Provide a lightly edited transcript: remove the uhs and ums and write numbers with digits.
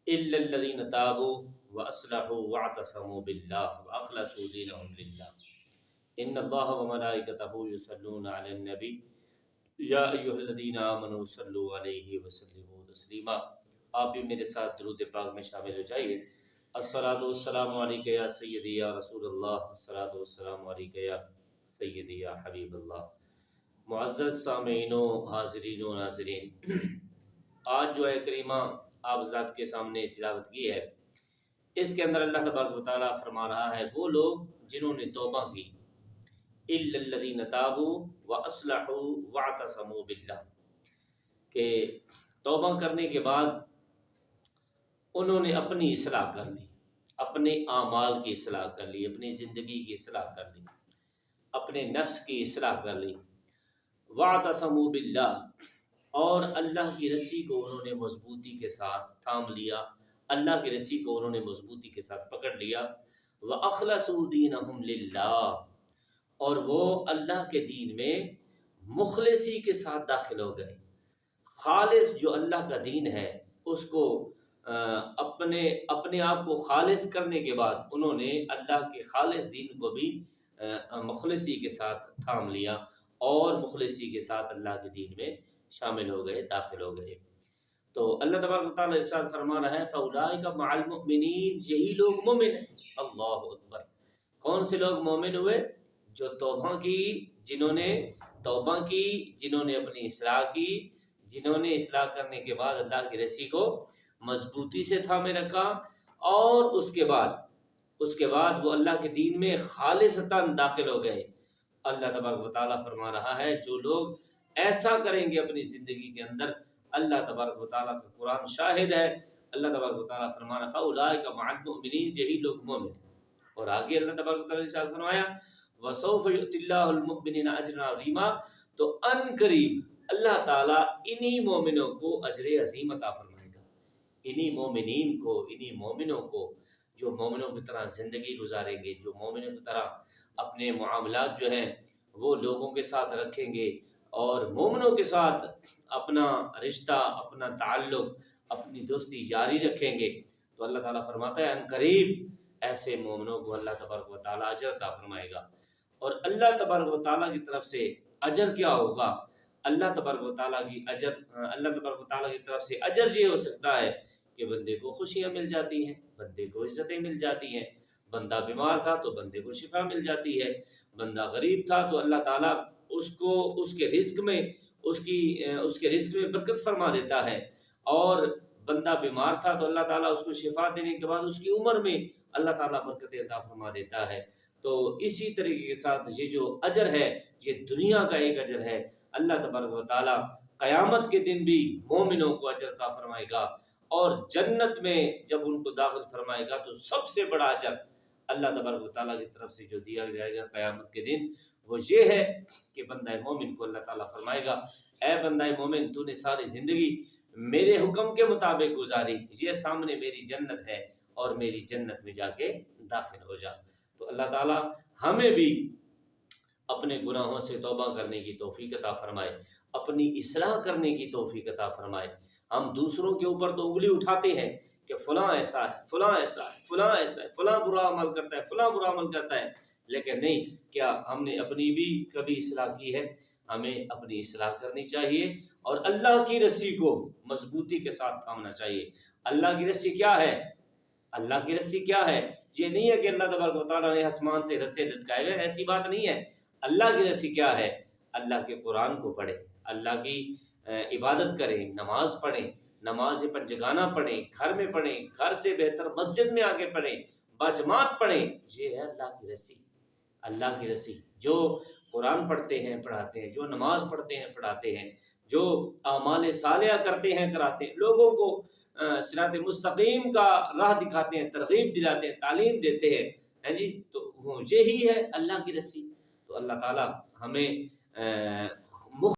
إلا الذين تابوا وأصلحوا واعتصموا بالله وأخلصوا دينهم لله إن الله وملائكته يصلون على النبي یا ایھا الذین آمنوا صلوا علیہ وسلموا تسلیما۔ آپ بھی میرے ساتھ درود پاک میں شامل ہو جائیے۔ الصلاۃ والسلام علیک یا سیدی یا رسول اللہ، الصلاۃ والسلام علیک یا سیدی یا حبیب اللہ۔ معزز سامعین و حاضرین و ناظرین، آج جو ہے کریمہ آپ ذات کے سامنے تلاوت کی ہے، اس کے اندر اللہ تبارک و تعالیٰ فرما رہا ہے وہ لوگ جنہوں نے توبہ کی، الا الذین تابوا واصلحوا واعتصموا باللہ، کہ توبہ کرنے کے بعد انہوں نے اپنی اصلاح کر لی، اپنے اعمال کی اصلاح کر لی، اپنی زندگی کی اصلاح کر لی، اپنے نفس کی اصلاح کر لی، واعتصموا باللہ، اور اللہ کی رسی کو انہوں نے مضبوطی کے ساتھ تھام لیا، اللہ کی رسی کو انہوں نے مضبوطی کے ساتھ پکڑ لیا، واخلصوا دینہم للہ، اور وہ اللہ کے دین میں مخلصی کے ساتھ داخل ہو گئے۔ خالص جو اللہ کا دین ہے اس کو اپنے آپ کو خالص کرنے کے بعد انہوں نے اللہ کے خالص دین کو بھی مخلصی کے ساتھ تھام لیا اور مخلصی کے ساتھ اللہ کے دین میں شامل ہو گئے، داخل ہو گئے۔ تو اللہ تبارک و تعالیٰ ارشاد فرما رہا ہے فَأُولَٰئِكَ مَعَ الْمُؤْمِنِينَ، یہی لوگ مومن ہیں۔ اللہ اکبر۔ کون سے لوگ مومن ہوئے؟ جو توبہ کی، جنہوں نے توبہ کی، جنہوں نے اپنی اصلاح کی، جنہوں نے اصلاح کرنے کے بعد اللہ کی رسی کو مضبوطی سے تھامے رکھا، اور اس کے بعد وہ اللہ کے دین میں خالصتاً داخل ہو گئے۔ اللہ تبارک و تعالیٰ فرما رہا ہے جو لوگ ایسا کریں گے اپنی زندگی کے اندر، اللہ تبارک و تعالیٰ کا قرآن شاہد ہے، اللہ تبارک و تعالیٰ فرما رہا فَأُولَٰئِكَ مَعَ الْمُؤْمِنِينَ، یہی لوگ مومن ہیں۔ اور آگے اللہ تبارک و تعالیٰ نے ارشاد فرمایا وَسَوْفَ يُؤْتِ اللَّهُ الْمُؤْمِنِينَ أَجْرًا عَظِيمًا، تو ان قریب اللہ تعالیٰ انہی مومنوں کو اجر عظیم عطا فرمائے گا، انہی مومنین کو، انہی مومنوں کو جو مومنوں کی طرح زندگی گزاریں گے، جو مومنوں کی طرح اپنے معاملات جو ہیں وہ لوگوں کے ساتھ رکھیں گے اور مومنوں کے ساتھ اپنا رشتہ، اپنا تعلق، اپنی دوستی جاری رکھیں گے، تو اللہ تعالیٰ فرماتا ہے ان قریب ایسے مومنوں کو اللہ تبارک و تعالیٰ اجر عطا فرمائے گا۔ اور اللہ تبارک و تعالیٰ کی طرف سے اجر کیا ہوگا؟ اللہ تبارک و تعالیٰ کی طرف سے اجر یہ ہو سکتا ہے کہ بندے کو خوشیاں مل جاتی ہیں، بندے کو عزتیں مل جاتی ہیں، بندہ بیمار تھا تو بندے کو شفا مل جاتی ہے، بندہ غریب تھا تو اللہ تعالیٰ اس کے رزق میں برکت فرما دیتا ہے، اور بندہ بیمار تھا تو اللہ تعالیٰ اس کو شفا دینے کے بعد اس کی عمر میں اللہ تعالیٰ برکت عطا فرما دیتا ہے۔ تو اسی طریقے کے ساتھ یہ جو اجر ہے یہ دنیا کا ایک اجر ہے، اللہ تبارک و تعالیٰ قیامت کے دن بھی مومنوں کو اجر عطا فرمائے گا، اور جنت میں جب ان کو داخل فرمائے گا تو سب سے بڑا اجر اللہ تبارک و تعالیٰ کی طرف سے جو دیا جائے گا قیامت کے دن وہ یہ ہے کہ بندہ مومن کو اللہ تعالیٰ فرمائے گا اے بندہ مومن، تو نے ساری زندگی میرے حکم کے مطابق گزاری، یہ سامنے میری جنت ہے اور میری جنت میں جا کے داخل ہو جا۔ تو اللہ تعالیٰ ہمیں بھی اپنے گناہوں سے توبہ کرنے کی توفیق عطا فرمائے، اپنی اصلاح کرنے کی توفیق عطا فرمائے۔ ہم دوسروں کے اوپر تو انگلی اٹھاتے ہیں کہ فلاں ایسا ہے، فلاں ایسا ہے، فلاں ایسا ہے، فلاں برا عمل کرتا ہے، فلاں برا عمل کرتا ہے، لیکن نہیں، کیا ہم نے اپنی بھی کبھی اصلاح کی ہے؟ ہمیں اپنی اصلاح کرنی چاہیے اور اللہ کی رسی کو مضبوطی کے ساتھ تھامنا چاہیے۔ اللہ کی رسی کیا ہے؟ اللہ کی رسی کیا ہے؟ یہ نہیں ہے کہ اللہ تبارک و تعالیٰ نے آسمان سے رسے لٹکائے ہوئے، ایسی بات نہیں ہے۔ اللہ کی رسی کیا ہے؟ اللہ کے قرآن کو پڑھیں، اللہ کی عبادت کریں، نماز پڑھیں، نماز پنجگانہ پڑھیں، گھر میں پڑھیں، گھر سے بہتر مسجد میں آ کے پڑھیں، باجماعت پڑھیں، یہ ہے اللہ کی رسی۔ اللہ کی رسی جو قرآن پڑھتے ہیں پڑھاتے ہیں، جو نماز پڑھتے ہیں پڑھاتے ہیں، جو اعمال صالحہ کرتے ہیں کراتے ہیں، لوگوں کو صراط مستقیم کا راہ دکھاتے ہیں، ترغیب دلاتے ہیں، تعلیم دیتے ہیں جی، تو وہ یہی ہے اللہ کی رسی۔ تو اللہ تعالیٰ ہمیں